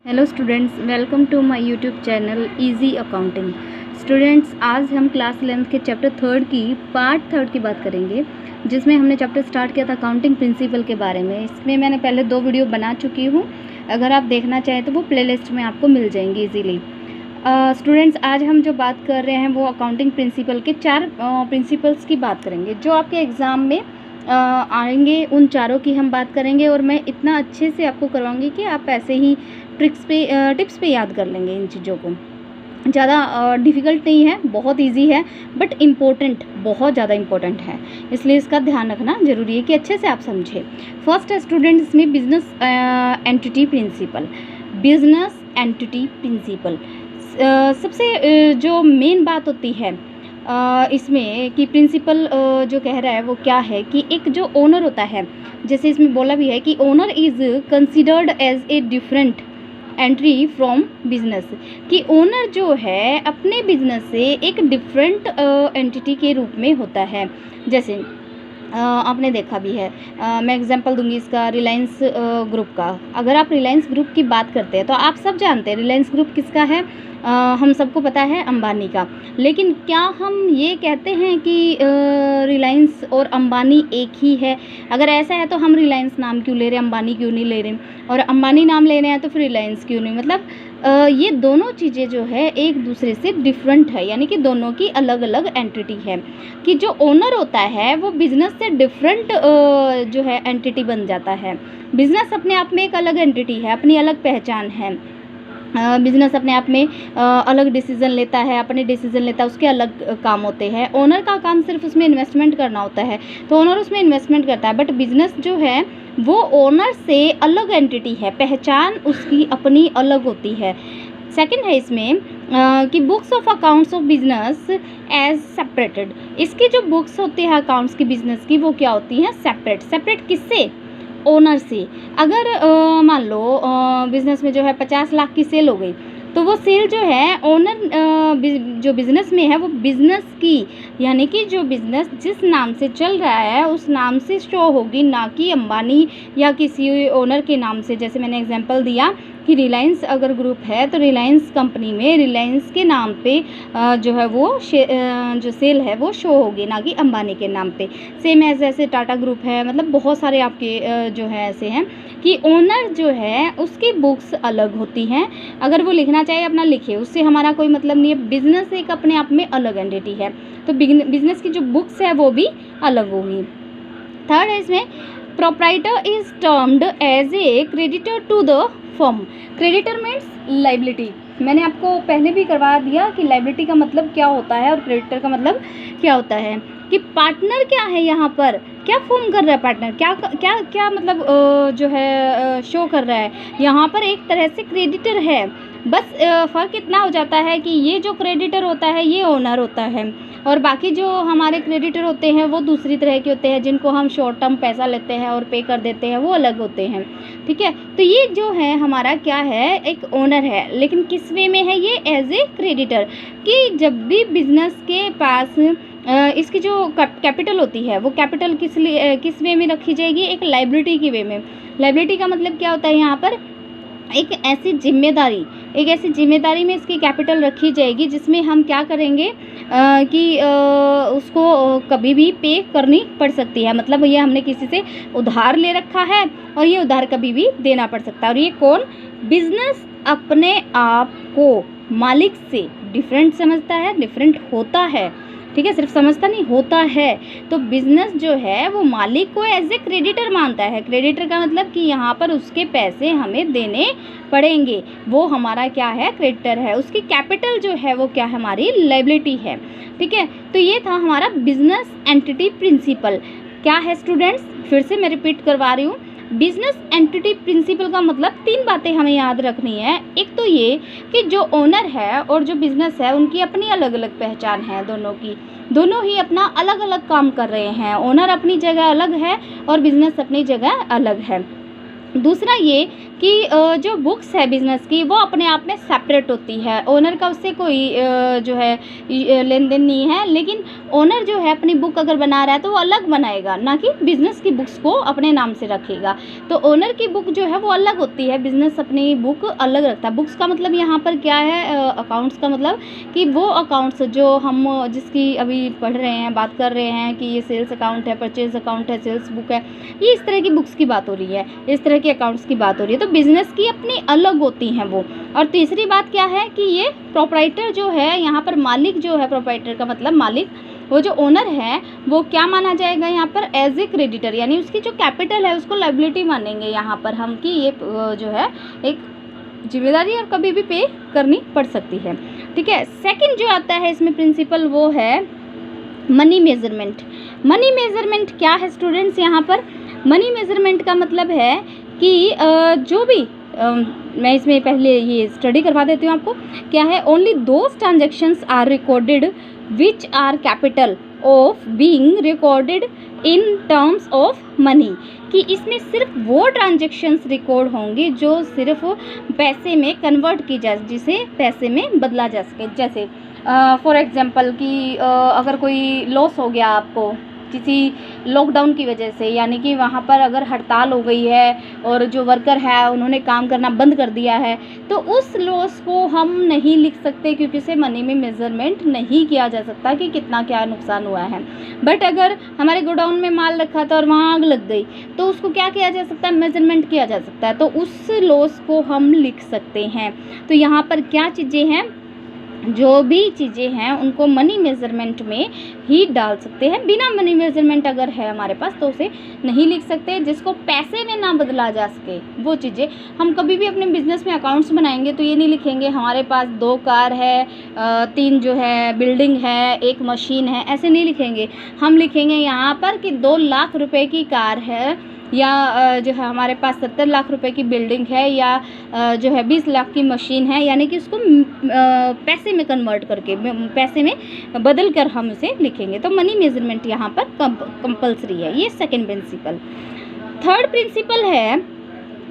Hello students, welcome to my YouTube channel easy accounting. Students, आज हम class 11 के chapter 3 की पार्ट 3 की बात करेंगे, जिसमें हमने चैप्टर स्टार्ट किया था अकाउंटिंग प्रिंसिपल के बारे में। इसमें मैंने पहले 2 वीडियो बना चुकी हूँ। अगर आप देखना चाहें तो वो प्लेलिस्ट में आपको मिल जाएंगी इजीली। स्टूडेंट्स, आज हम जो बात कर रहे हैं वो अकाउंटिंग प्रिंसिपल के 4 प्रिंसिपल्स की बात करेंगे जो आपके एग्ज़ाम में आएंगे। उन चारों की हम बात करेंगे और मैं इतना अच्छे से आपको करवाऊंगी कि आप ऐसे ही टिप्स पे याद कर लेंगे इन चीज़ों को। ज़्यादा डिफ़िकल्ट नहीं है, बहुत इजी है, बट इम्पोर्टेंट, बहुत ज़्यादा इम्पोर्टेंट है, इसलिए इसका ध्यान रखना ज़रूरी है कि अच्छे से आप समझें। फर्स्ट है स्टूडेंट इसमें business entity principle. Business entity principle सबसे जो मेन बात होती है इसमें कि प्रिंसिपल जो कह रहा है वो क्या है कि एक जो ओनर होता है, जैसे इसमें बोला भी है कि owner is considered as a different entry from business, कि ओनर जो है अपने बिजनेस से एक डिफरेंट एंटिटी के रूप में होता है। जैसे आपने देखा भी है, मैं एग्जांपल दूंगी इसका, रिलायंस ग्रुप का। अगर आप रिलायंस ग्रुप की बात करते हैं तो आप सब जानते हैं रिलायंस ग्रुप किसका है, हम सबको पता है अंबानी का। लेकिन क्या हम ये कहते हैं कि रिलायंस और अंबानी एक ही है? अगर ऐसा है तो हम रिलायंस नाम क्यों ले रहे हैं, अंबानी क्यों नहीं ले रहे, और अंबानी नाम ले रहे हैं तो फिर रिलायंस क्यों नहीं? मतलब ये दोनों चीज़ें जो है एक दूसरे से डिफरेंट है, यानी कि दोनों की अलग अलग एंटिटी है। कि जो ओनर होता है वो बिजनेस से डिफरेंट जो है एंटिटी बन जाता है। बिजनेस अपने आप में एक अलग एंटिटी है, अपनी अलग पहचान है। बिजनेस अपने आप में अलग डिसीज़न लेता है, अपने डिसीज़न लेता है, उसके अलग काम होते हैं। ओनर का काम सिर्फ उसमें इन्वेस्टमेंट करना होता है, तो ओनर उसमें इन्वेस्टमेंट करता है, बट बिजनेस जो है वो ओनर से अलग एंटिटी है, पहचान उसकी अपनी अलग होती है। सेकंड है इसमें कि books of accounts of business as separated. इसकी जो बुक्स होती है अकाउंट्स की बिजनेस की, वो क्या होती हैं? सेपरेट। सेपरेट किससे? ओनर से। अगर मान लो बिजनेस में जो है 50 लाख की सेल हो गई, तो वो सेल जो है ओनर जो बिज़नेस में है वो बिज़नेस की, यानी कि जो बिज़नेस जिस नाम से चल रहा है उस नाम से शो होगी, ना कि अंबानी या किसी ओनर के नाम से। जैसे मैंने एग्जांपल दिया कि रिलायंस अगर ग्रुप है तो रिलायंस कंपनी में रिलायंस के नाम पे जो है वो जो सेल है वो शो होगी, ना कि अंबानी के नाम पे। सेम एज ऐसे टाटा ग्रुप है, मतलब बहुत सारे आपके जो है ऐसे हैं कि ओनर जो है उसकी बुक्स अलग होती हैं। अगर वो लिखना चाहे अपना लिखे, उससे हमारा कोई मतलब नहीं है। बिजनेस एक अपने आप में अलग एंटिटी है, तो बिजनेस की जो बुक्स है वो भी अलग होगी। थर्ड है इसमें proprietor is termed as a creditor to the firm. Creditor means liability. मैंने आपको पहले भी करवा दिया कि लाइबिलिटी का मतलब क्या होता है और क्रेडिटर का मतलब क्या होता है। कि पार्टनर क्या है यहाँ पर, क्या फॉर्म कर रहा है पार्टनर, क्या क्या क्या मतलब जो है शो कर रहा है यहाँ पर, एक तरह से क्रेडिटर है। बस फ़र्क इतना हो जाता है कि ये जो क्रेडिटर होता है ये ओनर होता है, और बाकी जो हमारे क्रेडिटर होते हैं वो दूसरी तरह के होते हैं, जिनको हम शॉर्ट टर्म पैसा लेते हैं और पे कर देते हैं, वो अलग होते हैं। ठीक है, तो ये जो है हमारा क्या है, एक ओनर है, लेकिन किस वे में है ये? As a creditor. कि जब भी बिजनेस के पास इसकी जो कैपिटल होती है वो कैपिटल किस वे में रखी जाएगी? एक लाइबिलिटी की वे में। लाइबिलिटी का मतलब क्या होता है यहाँ पर? एक ऐसी जिम्मेदारी में इसकी कैपिटल रखी जाएगी जिसमें हम क्या करेंगे कि उसको कभी भी पे करनी पड़ सकती है। मतलब ये हमने किसी से उधार ले रखा है और ये उधार कभी भी देना पड़ सकता है। और ये कौन? बिजनेस अपने आप को मालिक से डिफरेंट समझता है, डिफरेंट होता है। ठीक है, सिर्फ समझता नहीं, होता है। तो बिजनेस जो है वो मालिक को एज ए क्रेडिटर मानता है। क्रेडिटर का मतलब कि यहाँ पर उसके पैसे हमें देने पड़ेंगे, वो हमारा क्या है? क्रेडिटर है। उसकी कैपिटल जो है वो क्या है? हमारी लायबिलिटी है। ठीक है, तो ये था हमारा बिजनेस एंटिटी प्रिंसिपल। क्या है स्टूडेंट्स? फिर से मैं रिपीट करवा रही हूँ। बिजनेस एंटिटी प्रिंसिपल का मतलब 3 बातें हमें याद रखनी है। एक तो ये कि जो ओनर है और जो बिजनेस है उनकी अपनी अलग अलग पहचान है, दोनों की। दोनों ही अपना अलग अलग काम कर रहे हैं। ओनर अपनी जगह अलग है और बिजनेस अपनी जगह अलग है। दूसरा ये कि जो बुक्स है बिज़नेस की वो अपने आप में सेपरेट होती है, ओनर का उससे कोई जो है लेन देन नहीं है। लेकिन ओनर जो है अपनी बुक अगर बना रहा है तो वो अलग बनाएगा, ना कि बिज़नेस की बुक्स को अपने नाम से रखेगा। तो ओनर की बुक जो है वो अलग होती है, बिज़नेस अपनी बुक अलग रखता है। बुक्स का मतलब यहाँ पर क्या है, अकाउंट्स का मतलब कि वो अकाउंट्स जो हम जिसकी अभी पढ़ रहे हैं, बात कर रहे हैं कि ये सेल्स अकाउंट है, परचेज अकाउंट है, सेल्स बुक है, ये इस तरह की बुक्स की बात हो रही है, इस तरह के अकाउंट्स की बात हो रही है। तो बिज़नेस की अपनी अलग होती हैं वो। और तीसरी बात क्या है कि ये प्रोप्राइटर जो है, यहाँ पर मालिक जो है, प्रोप्राइटर का मतलब मालिक, वो जो ओनर है वो क्या माना जाएगा यहाँ पर, एज ए क्रेडिटर, यानी उसकी जो कैपिटल है उसको लायबिलिटी मानेंगे यहाँ पर हम, कि ये जो है एक जिम्मेदारी और कभी भी पे करनी पड़ सकती है। ठीक है। सेकंड जो आता है इसमें प्रिंसिपल वो है मनी मेजरमेंट। मनी मेजरमेंट क्या है स्टूडेंट्स, यहाँ पर मनी मेजरमेंट का मतलब है कि जो भी मैं इसमें पहले ये स्टडी करवा देती हूँ आपको, क्या है, only those transactions are recorded which are capital of being recorded in terms of money, कि इसमें सिर्फ वो ट्रांजेक्शन्स रिकॉर्ड होंगी जो सिर्फ पैसे में कन्वर्ट की जाए, जिसे पैसे में बदला जा सके। जैसे फॉर एग्जांपल कि अगर कोई लॉस हो गया आपको किसी लॉकडाउन की वजह से, यानी कि वहाँ पर अगर हड़ताल हो गई है और जो वर्कर है उन्होंने काम करना बंद कर दिया है, तो उस लॉस को हम नहीं लिख सकते क्योंकि उसे मनी में मेज़रमेंट नहीं किया जा सकता कि कितना क्या नुकसान हुआ है। बट अगर हमारे गोडाउन में माल रखा था और वहाँ आग लग गई तो उसको क्या किया जा सकता है, मेज़रमेंट किया जा सकता है, तो उस लॉस को हम लिख सकते हैं। तो यहाँ पर क्या चीज़ें हैं, जो भी चीज़ें हैं उनको मनी मेज़रमेंट में ही डाल सकते हैं। बिना मनी मेज़रमेंट अगर है हमारे पास तो उसे नहीं लिख सकते। जिसको पैसे में ना बदला जा सके वो चीज़ें हम कभी भी अपने बिजनेस में अकाउंट्स बनाएंगे तो ये नहीं लिखेंगे हमारे पास 2 कार है, 3 जो है बिल्डिंग है, 1 मशीन है, ऐसे नहीं लिखेंगे। हम लिखेंगे यहाँ पर कि 2 लाख रुपए की कार है, या जो है हमारे पास 70 लाख रुपए की बिल्डिंग है, या जो है 20 लाख की मशीन है, यानी कि उसको पैसे में कन्वर्ट करके, पैसे में बदल कर हम उसे लिखेंगे। तो मनी मेजरमेंट यहाँ पर कंपल्सरी है। ये सेकंड प्रिंसिपल। थर्ड प्रिंसिपल है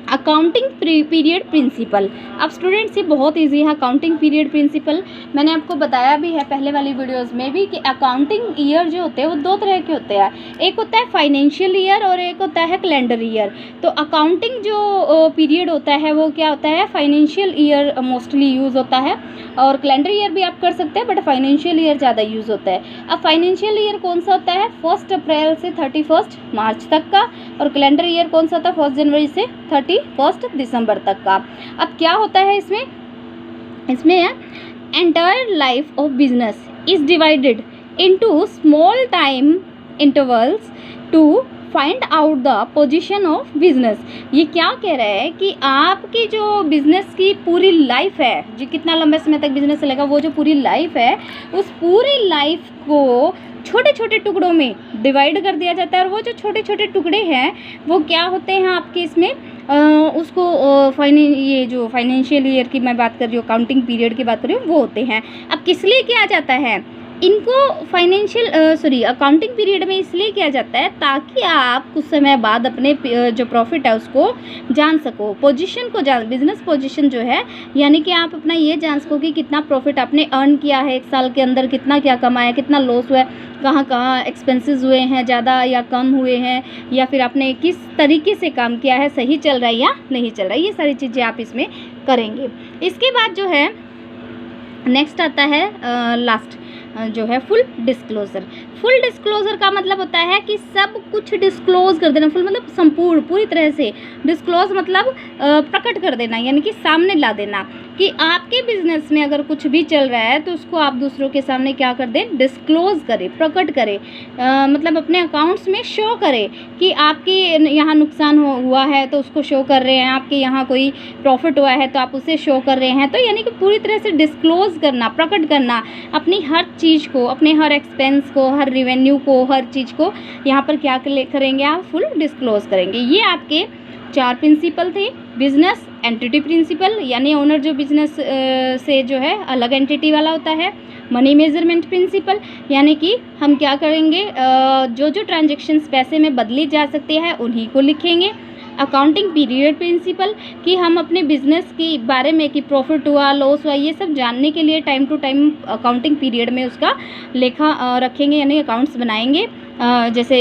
अकाउंटिंग पीरियड प्रिंसिपल। अब स्टूडेंट्स ये बहुत इजी है अकाउंटिंग पीरियड प्रिंसिपल। मैंने आपको बताया भी है पहले वाली वीडियोस में भी कि अकाउंटिंग ईयर जो होते हैं वो 2 तरह के होते हैं, एक होता है फाइनेंशियल ईयर और एक होता है कैलेंडर ईयर। तो अकाउंटिंग जो पीरियड होता है वो क्या होता है, फाइनेंशियल ईयर मोस्टली यूज़ होता है, और कैलेंडर ईयर भी आप कर सकते हैं बट फाइनेंशियल ईयर ज़्यादा यूज़ होता है। अब फाइनेंशियल ईयर कौन सा होता है, 1 अप्रैल से 31 मार्च तक का, और कैलेंडर ईयर कौन सा होता है, 1 जनवरी से 31 दिसंबर तक का। अब क्या होता है इसमें है entire life of business is divided into small time intervals to find out the position of business. ये क्या कह रहा है कि आपकी जो बिजनेस की पूरी लाइफ है, जो कितना लंबे समय तक बिजनेस चलेगा, वो जो पूरी लाइफ है उस पूरी लाइफ को छोटे छोटे टुकड़ों में डिवाइड कर दिया जाता है। और वो जो छोटे छोटे टुकड़े हैं वो क्या होते हैं आपके इसमें उसको ये जो फाइनेंशियल ईयर की मैं बात कर रही हूँ, अकाउंटिंग पीरियड की बात कर रही हूँ, वो होते हैं। अब किस लिए किया जाता है इनको अकाउंटिंग पीरियड में, इसलिए किया जाता है ताकि आप कुछ समय बाद अपने जो प्रॉफिट है उसको जान सको, पोजीशन को जान, बिजनेस पोजीशन जो है, यानी कि आप अपना ये जान सको कि कितना प्रॉफिट आपने अर्न किया है 1 साल के अंदर, कितना क्या कमाया, कितना लॉस हुआ है, कहाँ कहाँ एक्सपेंसेस हुए हैं, ज़्यादा या कम हुए हैं, या फिर आपने किस तरीके से काम किया है, सही चल रहा है या नहीं चल रहा है, ये सारी चीज़ें आप इसमें करेंगे। इसके बाद जो है नेक्स्ट आता है लास्ट जो है फुल डिस्क्लोज़र। फुल डिस्क्लोज़र का मतलब होता है कि सब कुछ डिस्क्लोज़ कर देना। फुल मतलब संपूर्ण, पूरी तरह से। डिस्क्लोज़ मतलब प्रकट कर देना, यानी कि सामने ला देना कि आपके बिजनेस में अगर कुछ भी चल रहा है तो उसको आप दूसरों के सामने क्या कर दें, डिस्क्लोज़ करें, प्रकट करें, मतलब अपने अकाउंट्स में शो करें कि आपके यहाँ नुकसान हुआ है तो उसको शो कर रहे हैं, आपके यहाँ कोई प्रॉफिट हुआ है तो आप उसे शो कर रहे हैं। तो यानी कि पूरी तरह से डिस्क्लोज़ करना, प्रकट करना अपनी हर चीज़ को, अपने हर एक्सपेंस को, हर रिवेन्यू को, हर चीज़ को यहाँ पर क्या करेंगे आप, फुल डिस्क्लोज़ करेंगे। ये आपके 4 प्रिंसिपल थे। बिजनेस एंटिटी प्रिंसिपल, यानी ओनर जो बिजनेस से जो है अलग एंटिटी वाला होता है। मनी मेजरमेंट प्रिंसिपल, यानी कि हम क्या करेंगे, जो जो ट्रांजेक्शन्स पैसे में बदली जा सकती है उन्हीं को लिखेंगे। अकाउंटिंग पीरियड प्रिंसिपल, कि हम अपने बिजनेस के बारे में कि प्रॉफिट हुआ लॉस हुआ ये सब जानने के लिए time to time accounting period में उसका लेखा रखेंगे, यानी अकाउंट्स बनाएंगे, जैसे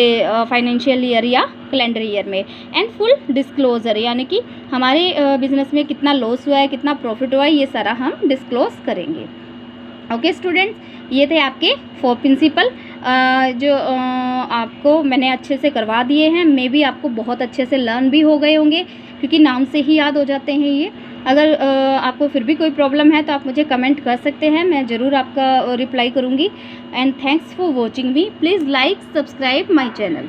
फाइनेंशियल ईयर या कैलेंडर ईयर में। एंड फुल डिस्क्लोजर, यानी कि हमारे बिजनेस में कितना लॉस हुआ है, कितना प्रॉफिट हुआ है, ये सारा हम डिस्क्लोज करेंगे। ओके स्टूडेंट्स, ये थे आपके 4 प्रिंसिपल जो आपको मैंने अच्छे से करवा दिए हैं। मे बी आपको बहुत अच्छे से लर्न भी हो गए होंगे, क्योंकि नाम से ही याद हो जाते हैं ये। अगर आपको फिर भी कोई प्रॉब्लम है तो आप मुझे कमेंट कर सकते हैं, मैं ज़रूर आपका रिप्लाई करूँगी। And thanks for watching me. Please like subscribe my channel.